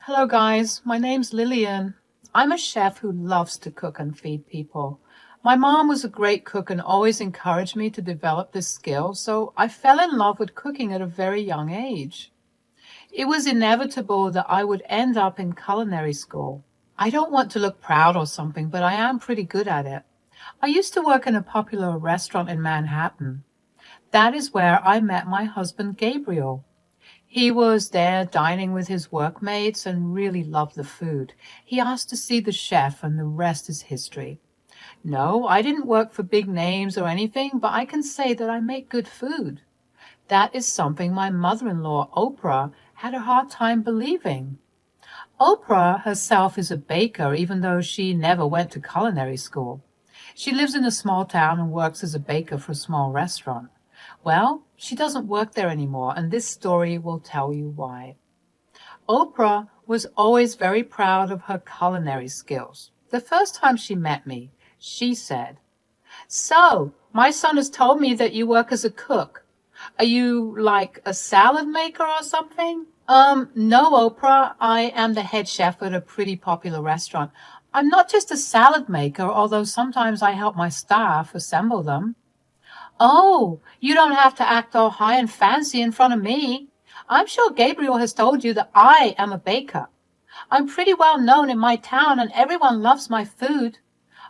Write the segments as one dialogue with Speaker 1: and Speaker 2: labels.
Speaker 1: Hello guys, my name's Lillian. I'm a chef who loves to cook and feed people. My mom was a great cook and always encouraged me to develop this skill, so I fell in love with cooking at a very young age. It was inevitable that I would end up in culinary school. I don't want to look proud or something, but I am pretty good at it. I used to work in a popular restaurant in Manhattan. That is where I met my husband Gabriel. He was there dining with his workmates and really loved the food. He asked to see the chef, and the rest is history. No, I didn't work for big names or anything, but I can say that I make good food. That is something my mother-in-law, Oprah, had a hard time believing. Oprah herself is a baker, even though she never went to culinary school. She lives in a small town and works as a baker for a small restaurant. Well, she doesn't work there anymore, and this story will tell you why. Oprah was always very proud of her culinary skills. The first time she met me, she said, "So, my son has told me that you work as a cook. Are you like a salad maker or something?" No, Oprah. I am the head chef at a pretty popular restaurant. I'm not just a salad maker, although sometimes I help my staff assemble them. Oh, you don't have to act all high and fancy in front of me. I'm sure Gabriel has told you that I am a baker. I'm pretty well known in my town and everyone loves my food.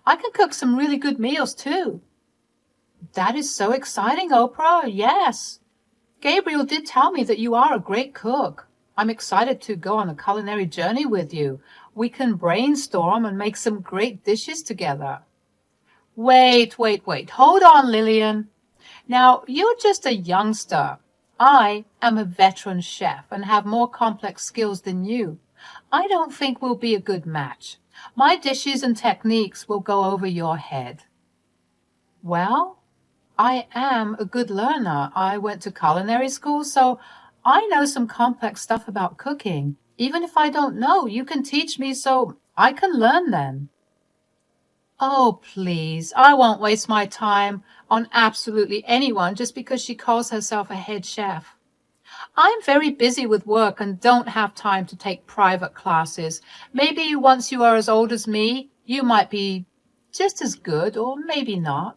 Speaker 1: I can cook some really good meals too. That is so exciting, Oprah. Yes. Gabriel did tell me that you are a great cook. I'm excited to go on a culinary journey with you. We can brainstorm and make some great dishes together. Wait. Hold on, Lillian. Now, you're just a youngster. I am a veteran chef and have more complex skills than you. I don't think we'll be a good match. My dishes and techniques will go over your head. Well, I am a good learner. I went to culinary school, so I know some complex stuff about cooking. Even if I don't know, you can teach me so I can learn then. Oh, please, I won't waste my time on absolutely anyone just because she calls herself a head chef. I'm very busy with work and don't have time to take private classes. Maybe once you are as old as me, you might be just as good, or maybe not.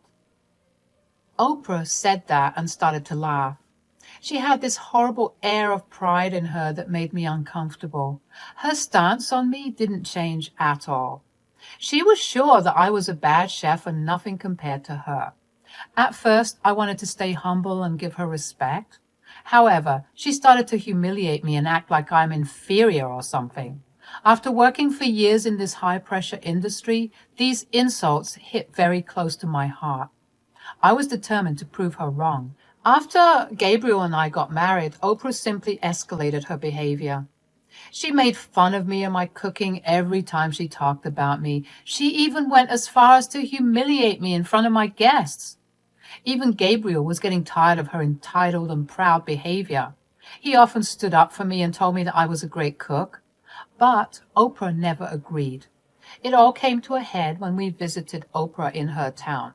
Speaker 1: Oprah said that and started to laugh. She had this horrible air of pride in her that made me uncomfortable. Her stance on me didn't change at all. She was sure that I was a bad chef and nothing compared to her. At first, I wanted to stay humble and give her respect. However, she started to humiliate me and act like I'm inferior or something. After working for years in this high-pressure industry, these insults hit very close to my heart. I was determined to prove her wrong. After Gabriel and I got married, Oprah simply escalated her behavior. She made fun of me and my cooking every time she talked about me. She even went as far as to humiliate me in front of my guests. Even Gabriel was getting tired of her entitled and proud behavior. He often stood up for me and told me that I was a great cook. But Oprah never agreed. It all came to a head when we visited Oprah in her town.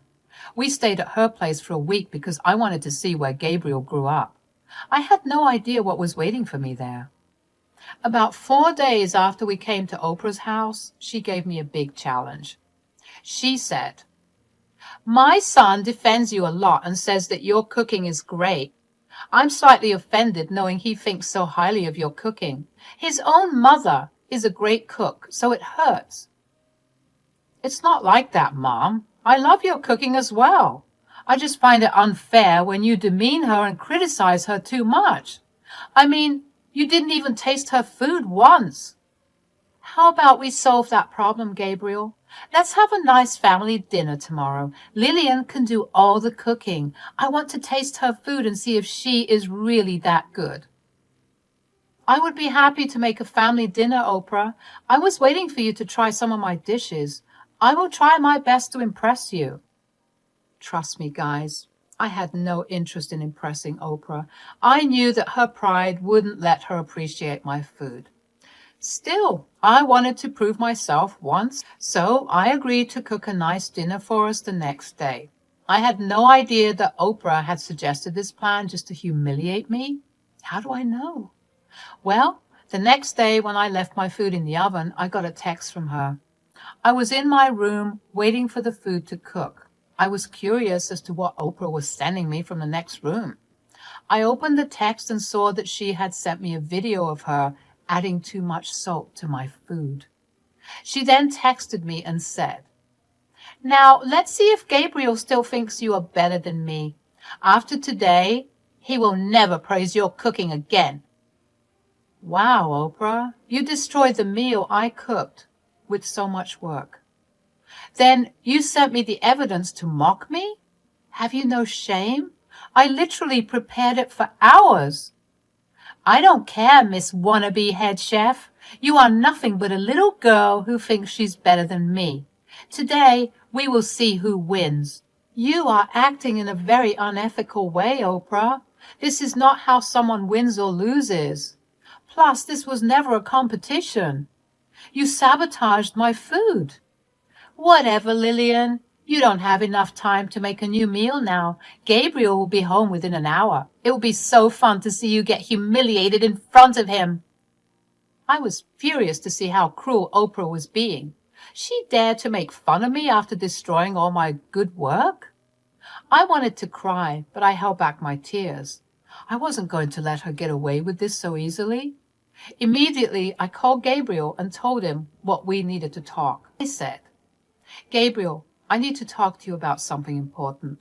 Speaker 1: We stayed at her place for a week because I wanted to see where Gabriel grew up. I had no idea what was waiting for me there. About 4 days after we came to Oprah's house, she gave me a big challenge. She said, "My son defends you a lot and says that your cooking is great. I'm slightly offended knowing he thinks so highly of your cooking. His own mother is a great cook, so it hurts." "It's not like that, Mom. I love your cooking as well. I just find it unfair when you demean her and criticize her too much. I mean, you didn't even taste her food once." "How about we solve that problem, Gabriel? Let's have a nice family dinner tomorrow. Lillian can do all the cooking. I want to taste her food and see if she is really that good." "I would be happy to make a family dinner, Oprah. I was waiting for you to try some of my dishes. I will try my best to impress you." Trust me, guys, I had no interest in impressing Oprah. I knew that her pride wouldn't let her appreciate my food. Still, I wanted to prove myself once, so I agreed to cook a nice dinner for us the next day. I had no idea that Oprah had suggested this plan just to humiliate me. How do I know? Well, The next day, when I left my food in the oven, I got a text from her. I was in my room waiting for the food to cook. I was curious as to what Oprah was sending me from the next room. I opened the text and saw that she had sent me a video of her adding too much salt to my food. She then texted me and said, "Now, let's see if Gabriel still thinks you are better than me. After today, he will never praise your cooking again." Wow, Oprah, you destroyed the meal I cooked with so much work. Then you sent me the evidence to mock me? Have you no shame? I literally prepared it for hours. I don't care, Miss Wannabe Head Chef. You are nothing but a little girl who thinks she's better than me. Today, we will see who wins. You are acting in a very unethical way, Oprah. This is not how someone wins or loses. Plus, this was never a competition. You sabotaged my food. Whatever, Lillian. You don't have enough time to make a new meal now. Gabriel will be home within an hour. It will be so fun to see you get humiliated in front of him. I was furious to see how cruel Oprah was being. She dared to make fun of me after destroying all my good work? I wanted to cry, but I held back my tears. I wasn't going to let her get away with this so easily. Immediately, I called Gabriel and told him what we needed to talk. I said, "Gabriel, I need to talk to you about something important."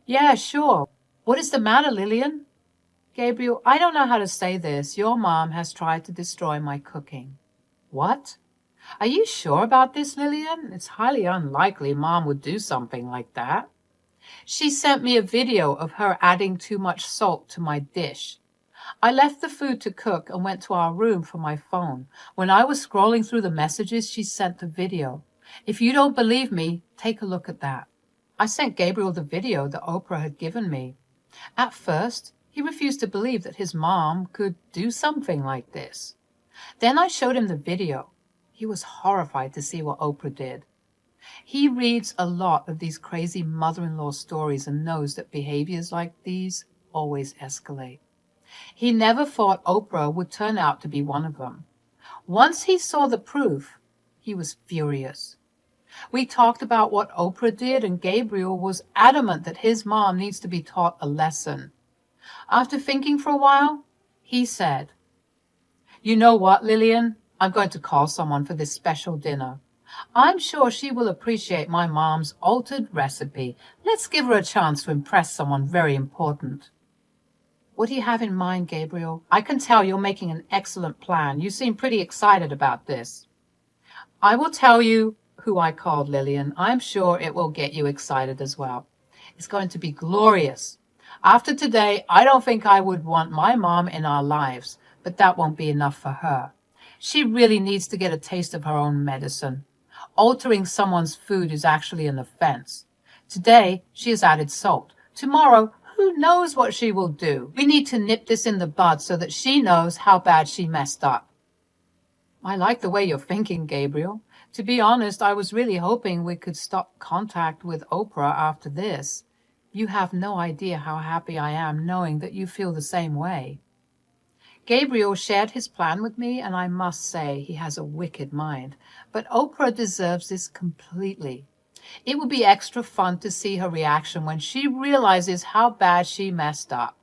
Speaker 1: "Yeah, sure. What is the matter, Lillian?" "Gabriel, I don't know how to say this. Your mom has tried to destroy my cooking." "What? Are you sure about this, Lillian? It's highly unlikely Mom would do something like that." "She sent me a video of her adding too much salt to my dish. I left the food to cook and went to our room for my phone. When I was scrolling through the messages, she sent the video. If you don't believe me, take a look at that." I sent Gabriel the video that Oprah had given me. At first, he refused to believe that his mom could do something like this. Then I showed him the video. He was horrified to see what Oprah did. He reads a lot of these crazy mother-in-law stories and knows that behaviors like these always escalate. He never thought Oprah would turn out to be one of them. Once he saw the proof, he was furious. We talked about what Oprah did, and Gabriel was adamant that his mom needs to be taught a lesson. After thinking for a while, he said, "You know what, Lillian? I'm going to call someone for this special dinner. I'm sure she will appreciate my mom's altered recipe. Let's give her a chance to impress someone very important." "What do you have in mind, Gabriel? I can tell you're making an excellent plan. You seem pretty excited about this." "I will tell you who I called, Lillian. I'm sure it will get you excited as well. It's going to be glorious. After today, I don't think I would want my mom in our lives, but that won't be enough for her. She really needs to get a taste of her own medicine. Altering someone's food is actually an offense. Today, she has added salt. Tomorrow, who knows what she will do? We need to nip this in the bud so that she knows how bad she messed up." "I like the way you're thinking, Gabriel. To be honest, I was really hoping we could stop contact with Oprah after this. You have no idea how happy I am knowing that you feel the same way." Gabriel shared his plan with me, and I must say he has a wicked mind. But Oprah deserves this completely. It will be extra fun to see her reaction when she realizes how bad she messed up.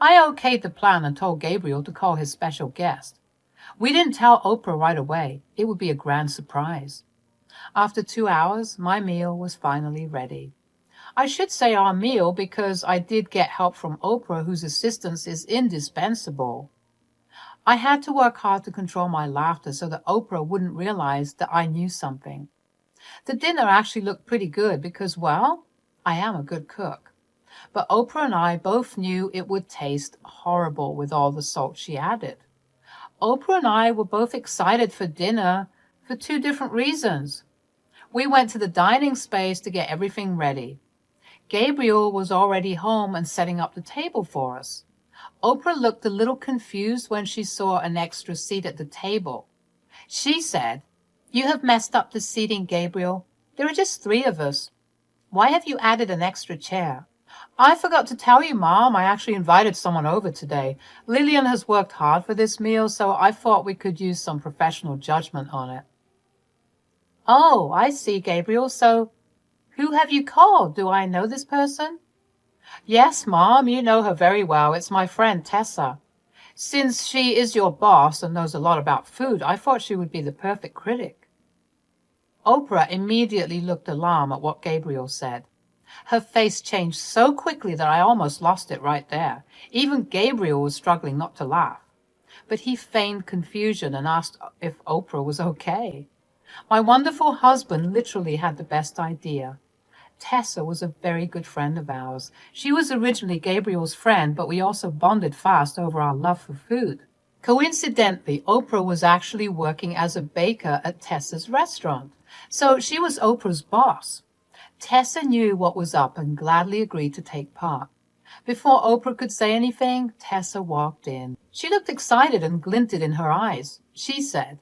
Speaker 1: I okayed the plan and told Gabriel to call his special guest. We didn't tell Oprah right away. It would be a grand surprise. After 2 hours, my meal was finally ready. I should say our meal because I did get help from Oprah, whose assistance is indispensable. I had to work hard to control my laughter so that Oprah wouldn't realize that I knew something. The dinner actually looked pretty good because, well, I am a good cook. But Oprah and I both knew it would taste horrible with all the salt she added. Oprah and I were both excited for dinner for 2 different reasons. We went to the dining space to get everything ready. Gabriel was already home and setting up the table for us. Oprah looked a little confused when she saw an extra seat at the table. She said, "You have messed up the seating, Gabriel. There are just 3 of us. Why have you added an extra chair?" I forgot to tell you, Mom, I actually invited someone over today. Lillian has worked hard for this meal, so I thought we could use some professional judgment on it. Oh, I see, Gabriel. So, who have you called? Do I know this person? Yes, Mom, you know her very well. It's my friend Tessa. Since she is your boss and knows a lot about food, I thought she would be the perfect critic. Oprah immediately looked alarmed at what Gabriel said. Her face changed so quickly that I almost lost it right there. Even Gabriel was struggling not to laugh. But he feigned confusion and asked if Oprah was okay. My wonderful husband literally had the best idea. Tessa was a very good friend of ours. She was originally Gabriel's friend, but we also bonded fast over our love for food. Coincidentally, Oprah was actually working as a baker at Tessa's restaurant, so she was Oprah's boss. Tessa knew what was up and gladly agreed to take part. Before Oprah could say anything, Tessa walked in. She looked excited and glinted in her eyes. She said,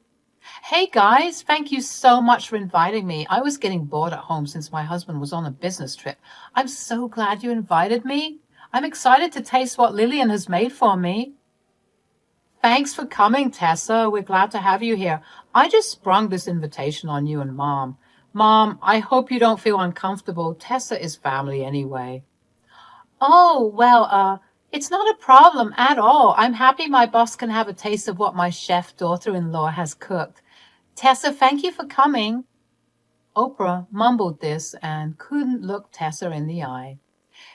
Speaker 1: "Hey guys, thank you so much for inviting me. I was getting bored at home since my husband was on a business trip. I'm so glad you invited me. I'm excited to taste what Lillian has made for me." Thanks for coming, Tessa. We're glad to have you here. I just sprung this invitation on you and Mom. Mom, I hope you don't feel uncomfortable. Tessa is family anyway. Oh, well, it's not a problem at all. I'm happy my boss can have a taste of what my chef daughter-in-law has cooked. Tessa, thank you for coming. Oprah mumbled this and couldn't look Tessa in the eye.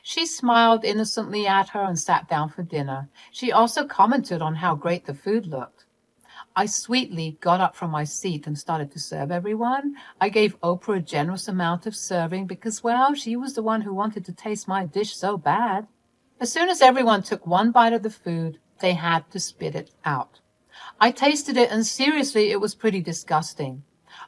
Speaker 1: She smiled innocently at her and sat down for dinner. She also commented on how great the food looked. I sweetly got up from my seat and started to serve everyone. I gave Oprah a generous amount of serving because, well, she was the one who wanted to taste my dish so bad. As soon as everyone took one bite of the food, they had to spit it out. I tasted it, and seriously, it was pretty disgusting.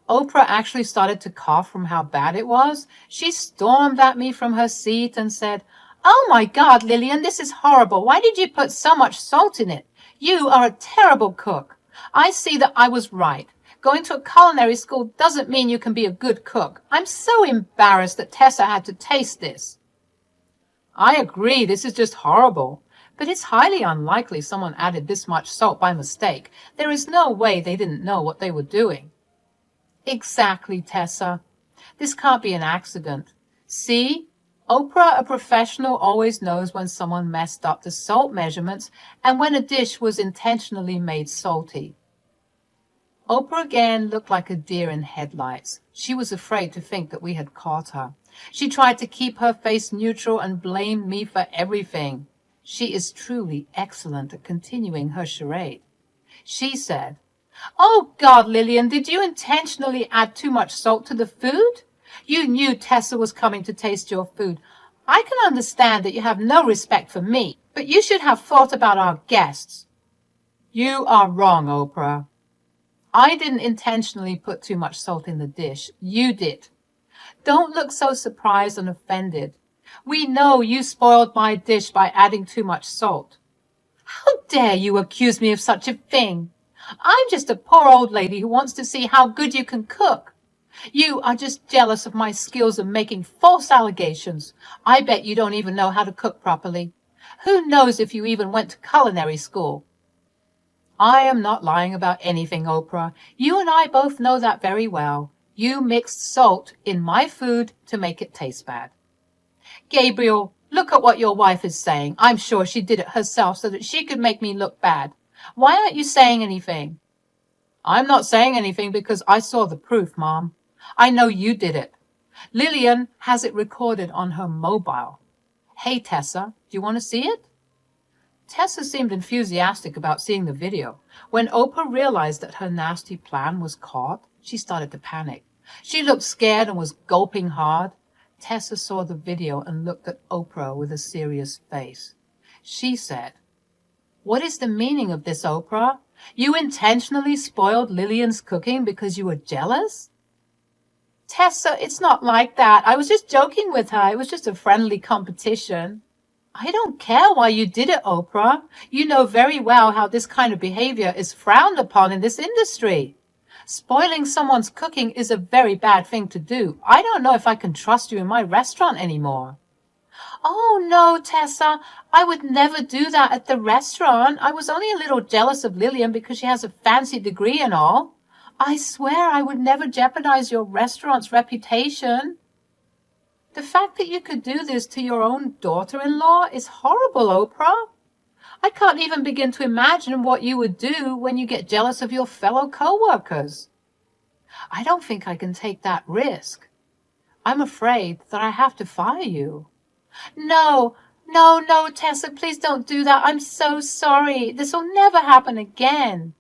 Speaker 1: Oprah actually started to cough from how bad it was. She stormed at me from her seat and said, "Oh my God, Lillian, this is horrible. Why did you put so much salt in it? You are a terrible cook. I see that I was right. Going to a culinary school doesn't mean you can be a good cook. I'm so embarrassed that Tessa had to taste this." I agree, this is just horrible. But it's highly unlikely someone added this much salt by mistake. There is no way they didn't know what they were doing. Exactly, Tessa. This can't be an accident. See? Oprah, a professional, always knows when someone messed up the salt measurements and when a dish was intentionally made salty. Oprah again looked like a deer in headlights. She was afraid to think that we had caught her. She tried to keep her face neutral and blamed me for everything. She is truly excellent at continuing her charade. She said, "Oh God, Lillian, did you intentionally add too much salt to the food? You knew Tessa was coming to taste your food. I can understand that you have no respect for me, but you should have thought about our guests." You are wrong, Oprah. I didn't intentionally put too much salt in the dish. You did. Don't look so surprised and offended. We know you spoiled my dish by adding too much salt. How dare you accuse me of such a thing? I'm just a poor old lady who wants to see how good you can cook. You are just jealous of my skills of making false allegations. I bet you don't even know how to cook properly. Who knows if you even went to culinary school? I am not lying about anything, Oprah. You and I both know that very well. You mixed salt in my food to make it taste bad. Gabriel, look at what your wife is saying. I'm sure she did it herself so that she could make me look bad. Why aren't you saying anything? I'm not saying anything because I saw the proof, Mom. I know you did it. Lillian has it recorded on her mobile. Hey, Tessa, do you want to see it? Tessa seemed enthusiastic about seeing the video. When Oprah realized that her nasty plan was caught, she started to panic. She looked scared and was gulping hard. Tessa saw the video and looked at Oprah with a serious face. She said, "What is the meaning of this, Oprah? You intentionally spoiled Lillian's cooking because you were jealous?" Tessa, it's not like that. I was just joking with her. It was just a friendly competition. I don't care why you did it, Oprah. You know very well how this kind of behavior is frowned upon in this industry. Spoiling someone's cooking is a very bad thing to do. I don't know if I can trust you in my restaurant anymore. Oh, no, Tessa, I would never do that at the restaurant. I was only a little jealous of Lillian because she has a fancy degree and all. I swear I would never jeopardize your restaurant's reputation. The fact that you could do this to your own daughter-in-law is horrible, Oprah. I can't even begin to imagine what you would do when you get jealous of your fellow co-workers. I don't think I can take that risk. I'm afraid that I have to fire you. No, no, no, Tessa, please don't do that. I'm so sorry. This will never happen again.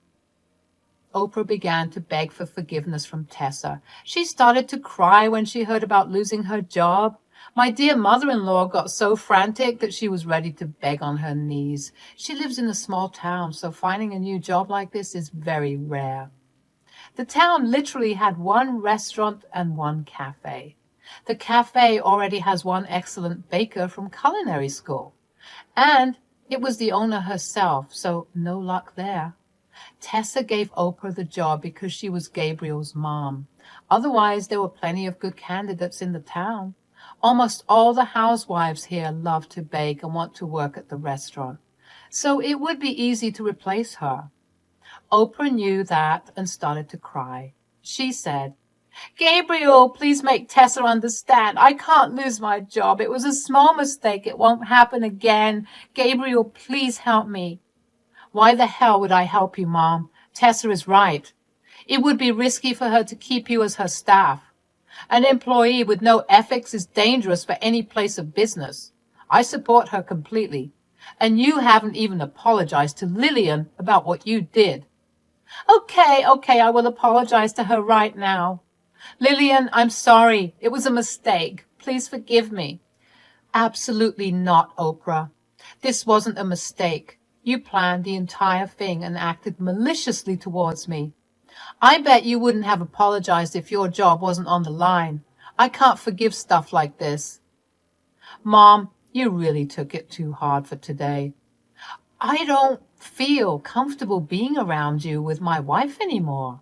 Speaker 1: Oprah began to beg for forgiveness from Tessa. She started to cry when she heard about losing her job. My dear mother-in-law got so frantic that she was ready to beg on her knees. She lives in a small town, so finding a new job like this is very rare. The town literally had one restaurant and one cafe. The cafe already has one excellent baker from culinary school. And it was the owner herself, so no luck there. Tessa gave Oprah the job because she was Gabriel's mom. Otherwise, there were plenty of good candidates in the town. Almost all the housewives here love to bake and want to work at the restaurant. So it would be easy to replace her. Oprah knew that and started to cry. She said, Gabriel, please make Tessa understand. I can't lose my job. It was a small mistake. It won't happen again. Gabriel, please help me. Why the hell would I help you, Mom? Tessa is right. It would be risky for her to keep you as her staff. An employee with no ethics is dangerous for any place of business. I support her completely. And you haven't even apologized to Lillian about what you did. Okay, I will apologize to her right now. Lillian, I'm sorry. It was a mistake. Please forgive me. Absolutely not, Oprah. This wasn't a mistake. You planned the entire thing and acted maliciously towards me. I bet you wouldn't have apologized if your job wasn't on the line. I can't forgive stuff like this. Mom, you really took it too hard for today. I don't feel comfortable being around you with my wife anymore.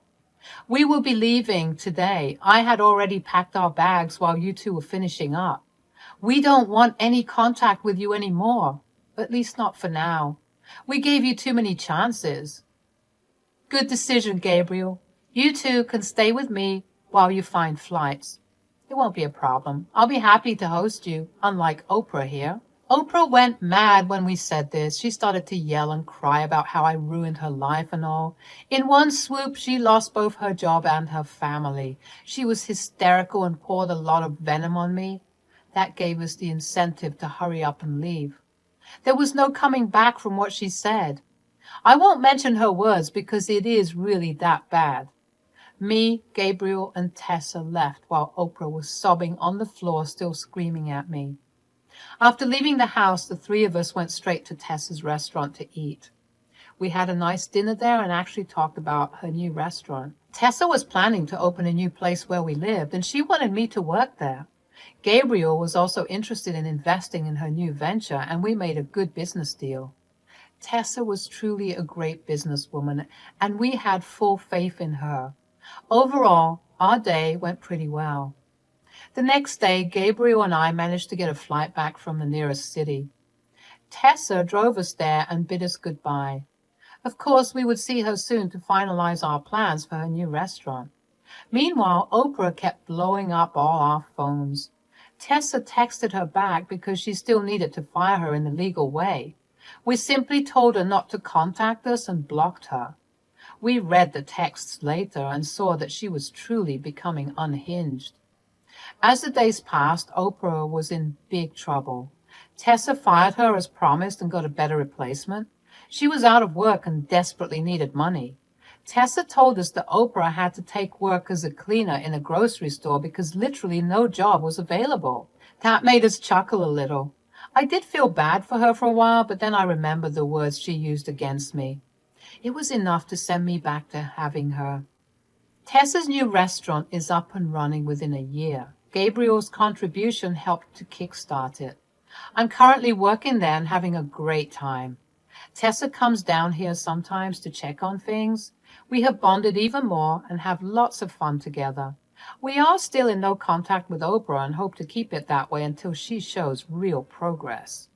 Speaker 1: We will be leaving today. I had already packed our bags while you two were finishing up. We don't want any contact with you anymore, at least not for now. We gave you too many chances. Good decision, Gabriel. You two can stay with me while you find flights. It won't be a problem. I'll be happy to host you, unlike Oprah here. Oprah went mad when we said this. She started to yell and cry about how I ruined her life and all. In one swoop, she lost both her job and her family. She was hysterical and poured a lot of venom on me. That gave us the incentive to hurry up and leave. There was no coming back from what she said. I won't mention her words because it is really that bad. Me, Gabriel, and Tessa left while Oprah was sobbing on the floor, still screaming at me. After leaving the house, the three of us went straight to Tessa's restaurant to eat. We had a nice dinner there and actually talked about her new restaurant. Tessa was planning to open a new place where we lived, and she wanted me to work there. Gabriel was also interested in investing in her new venture, and we made a good business deal. Tessa was truly a great businesswoman, and we had full faith in her. Overall, our day went pretty well. The next day, Gabriel and I managed to get a flight back from the nearest city. Tessa drove us there and bid us goodbye. Of course, we would see her soon to finalize our plans for her new restaurant. Meanwhile, Oprah kept blowing up all our phones. Tessa texted her back because she still needed to fire her in the legal way. We simply told her not to contact us and blocked her. We read the texts later and saw that she was truly becoming unhinged. As the days passed, Oprah was in big trouble. Tessa fired her as promised and got a better replacement. She was out of work and desperately needed money. Tessa told us that Oprah had to take work as a cleaner in a grocery store because literally no job was available. That made us chuckle a little. I did feel bad for her for a while, but then I remembered the words she used against me. It was enough to send me back to having her. Tessa's new restaurant is up and running within a year. Gabriel's contribution helped to kickstart it. I'm currently working there and having a great time. Tessa comes down here sometimes to check on things. We have bonded even more and have lots of fun together. We are still in no contact with Oprah and hope to keep it that way until she shows real progress.